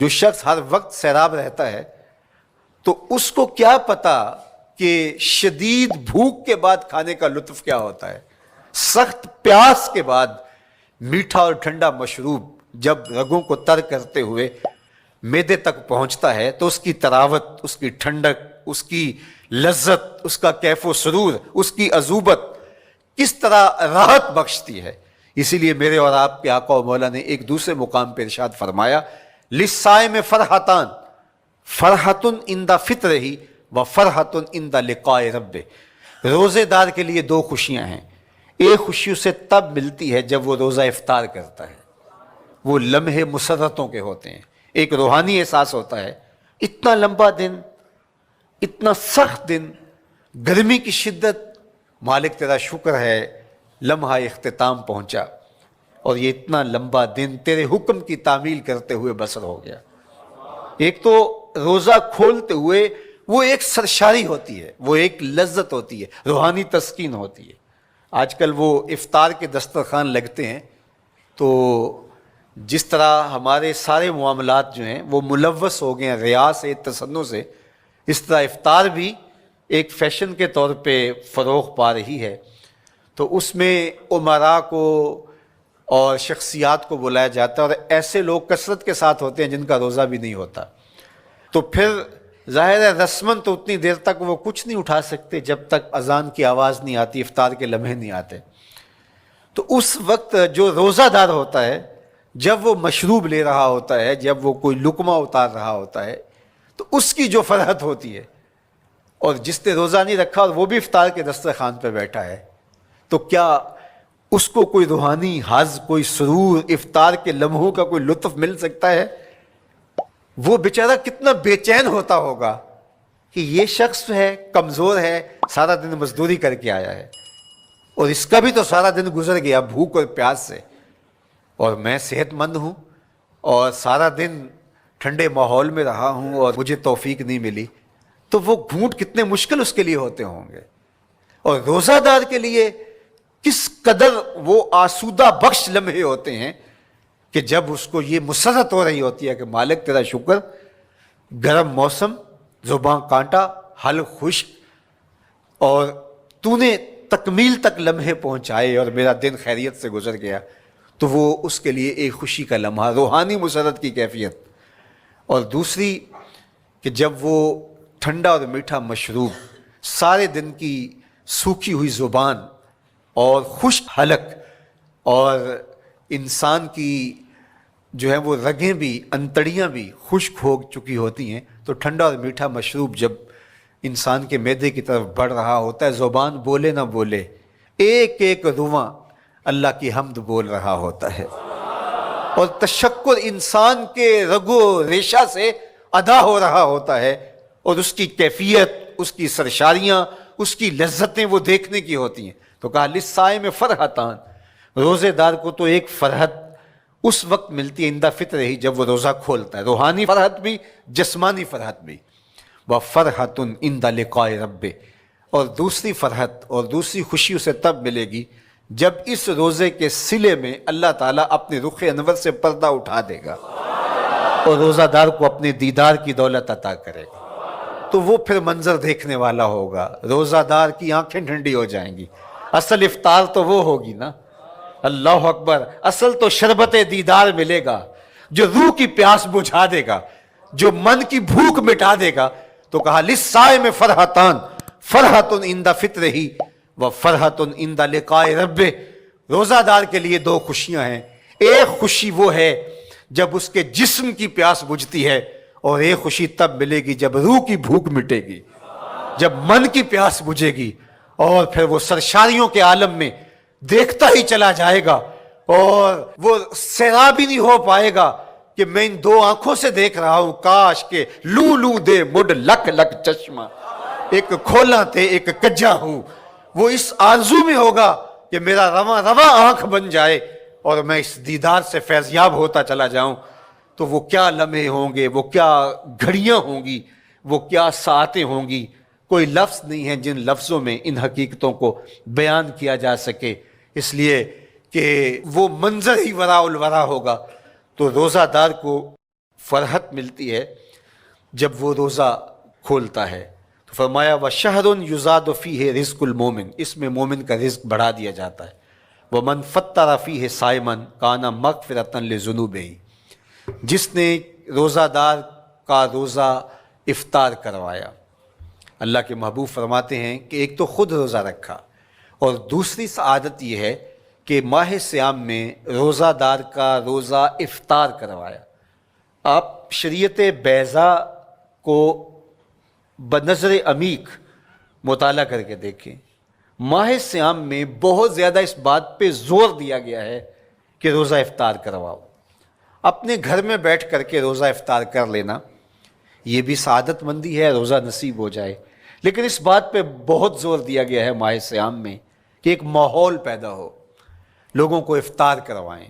جو شخص ہر وقت سیراب رہتا ہے تو اس کو کیا پتا کہ شدید بھوک کے بعد کھانے کا لطف کیا ہوتا ہے. سخت پیاس کے بعد میٹھا اور ٹھنڈا مشروب جب رگوں کو تر کرتے ہوئے معدے تک پہنچتا ہے تو اس کی تراوت، اس کی ٹھنڈک، اس کی لذت، اس کا کیف و سرور، اس کی عذوبت کس طرح راحت بخشتی ہے. اسی لیے میرے اور آپ کے آقا و مولا نے ایک دوسرے مقام پہ ارشاد فرمایا للصائم فرحتان فرحۃ عند فطرہ و فرحۃ عند لقاء ربہ. روزے دار کے لیے دو خوشیاں ہیں. ایک خوشی اسے تب ملتی ہے جب وہ روزہ افطار کرتا ہے، وہ لمحے مسرتوں کے ہوتے ہیں، ایک روحانی احساس ہوتا ہے. اتنا لمبا دن، اتنا سخت دن، گرمی کی شدت، مالک تیرا شکر ہے لمحہ اختتام پہنچا اور یہ اتنا لمبا دن تیرے حکم کی تعمیل کرتے ہوئے بسر ہو گیا. ایک تو روزہ کھولتے ہوئے وہ ایک سرشاری ہوتی ہے، وہ ایک لذت ہوتی ہے، روحانی تسکین ہوتی ہے. آج کل وہ افطار کے دسترخوان لگتے ہیں تو جس طرح ہمارے سارے معاملات جو ہیں وہ ملوث ہو گئے ہیں ریا سے، تصنع سے، اس طرح افطار بھی ایک فیشن کے طور پہ فروغ پا رہی ہے. تو اس میں امراء کو اور شخصیات کو بلایا جاتا ہے اور ایسے لوگ کثرت کے ساتھ ہوتے ہیں جن کا روزہ بھی نہیں ہوتا. تو پھر ظاہر ہے رسماً تو اتنی دیر تک وہ کچھ نہیں اٹھا سکتے جب تک اذان کی آواز نہیں آتی، افطار کے لمحے نہیں آتے. تو اس وقت جو روزہ دار ہوتا ہے جب وہ مشروب لے رہا ہوتا ہے، جب وہ کوئی لقمہ اتار رہا ہوتا ہے تو اس کی جو فرحت ہوتی ہے، اور جس نے روزہ نہیں رکھا اور وہ بھی افطار کے دسترخوان پہ بیٹھا ہے تو کیا اس کو کوئی روحانی حظ، کوئی سرور، افطار کے لمحوں کا کوئی لطف مل سکتا ہے؟ وہ بیچارہ کتنا بے چین ہوتا ہوگا کہ یہ شخص ہے کمزور ہے، سارا دن مزدوری کر کے آیا ہے اور اس کا بھی تو سارا دن گزر گیا بھوک اور پیاس سے، اور میں صحت مند ہوں اور سارا دن ٹھنڈے ماحول میں رہا ہوں اور مجھے توفیق نہیں ملی. تو وہ گھونٹ کتنے مشکل اس کے لیے ہوتے ہوں گے. اور روزہ دار کے لیے کس قدر وہ آسودہ بخش لمحے ہوتے ہیں کہ جب اس کو یہ مسرت ہو رہی ہوتی ہے کہ مالک تیرا شکر، گرم موسم، زباں کانٹا، حلق خشک، اور تو نے تکمیل تک لمحے پہنچائے اور میرا دن خیریت سے گزر گیا. تو وہ اس کے لیے ایک خوشی کا لمحہ، روحانی مسرت کی کیفیت. اور دوسری کہ جب وہ ٹھنڈا اور میٹھا مشروب سارے دن کی سوکھی ہوئی زبان اور خشک حلق اور انسان کی جو ہے وہ رگیں بھی، انتڑیاں بھی خشک ہو چکی ہوتی ہیں، تو ٹھنڈا اور میٹھا مشروب جب انسان کے معدے کی طرف بڑھ رہا ہوتا ہے، زبان بولے نہ بولے ایک ایک رواں اللہ کی حمد بول رہا ہوتا ہے اور تشکر انسان کے رگو ریشہ سے ادا ہو رہا ہوتا ہے، اور اس کی کیفیت، اس کی سرشاریاں، اس کی لذتیں وہ دیکھنے کی ہوتی ہیں. تو کہا للصائم فرحتان، روزے دار کو تو ایک فرحت اس وقت ملتی ہے عند فطرہ ہی جب وہ روزہ کھولتا ہے، روحانی فرحت بھی، جسمانی فرحت بھی. وفرحۃ عند لقاء ربہ، اور دوسری فرحت اور دوسری خوشی اسے تب ملے گی جب اس روزے کے صلے میں اللہ تعالیٰ اپنے رخ انور سے پردہ اٹھا دے گا اور روزہ دار کو اپنے دیدار کی دولت عطا کرے گا. تو وہ پھر منظر دیکھنے والا ہوگا، روزہ دار کی آنکھیں ٹھنڈی ہو جائیں گی. اصل افطار تو وہ ہوگی نا، اللہ اکبر، اصل تو شربت دیدار ملے گا جو روح کی پیاس بجھا دے گا، جو من کی بھوک مٹا دے گا. تو کہا للصائم فرحتان فرحۃ عند فطرہ و فرحۃ عند لقاء ربہ، روزہ دار کے لیے دو خوشیاں ہیں. ایک خوشی وہ ہے جب اس کے جسم کی پیاس بجھتی ہے، اور ایک خوشی تب ملے گی جب روح کی بھوک مٹے گی، جب من کی پیاس بجھے گی، اور پھر وہ سرشاریوں کے عالم میں دیکھتا ہی چلا جائے گا اور وہ سیراب ہی نہیں ہو پائے گا کہ میں ان دو آنکھوں سے دیکھ رہا ہوں، کاش کہ لوں لوں دے مڈ لک لک چشمہ، ایک کھولا تے ایک کجا ہوں. وہ اس آرزو میں ہوگا کہ میرا رواں رواں آنکھ بن جائے اور میں اس دیدار سے فیضیاب ہوتا چلا جاؤں. تو وہ کیا لمحے ہوں گے، وہ کیا گھڑیاں ہوں گی، وہ کیا ساعتیں ہوں گی، کوئی لفظ نہیں ہے جن لفظوں میں ان حقیقتوں کو بیان کیا جا سکے، اس لیے کہ وہ منظر ہی وراء الورا ہوگا. تو روزہ دار کو فرحت ملتی ہے جب وہ روزہ کھولتا ہے. تو فرمایا وَشَهْرٌ يُزَادُ فِيهِ رِزْقُ الْمُؤْمِنِ، اس میں مومن کا رزق بڑھا دیا جاتا ہے. وَمَنْ فَطَّرَ فِيهِ صَائِمًا كَانَ مَغْفِرَةً لِذُنُوبِهِ، جس نے روزہ دار کا روزہ افطار کروایا. اللہ کے محبوب فرماتے ہیں کہ ایک تو خود روزہ رکھا، اور دوسری سعادت یہ ہے کہ ماہ صیام میں روزہ دار کا روزہ افطار کروایا. آپ شریعت بیضاء کو بنظر عمیق مطالعہ کر کے دیکھیں. ماہ صیام میں بہت زیادہ اس بات پہ زور دیا گیا ہے کہ روزہ افطار کرواؤ. اپنے گھر میں بیٹھ کر کے روزہ افطار کر لینا یہ بھی سعادت مندی ہے، روزہ نصیب ہو جائے. لیکن اس بات پہ بہت زور دیا گیا ہے ماہ صیام میں کہ ایک ماحول پیدا ہو، لوگوں کو افطار کروائیں.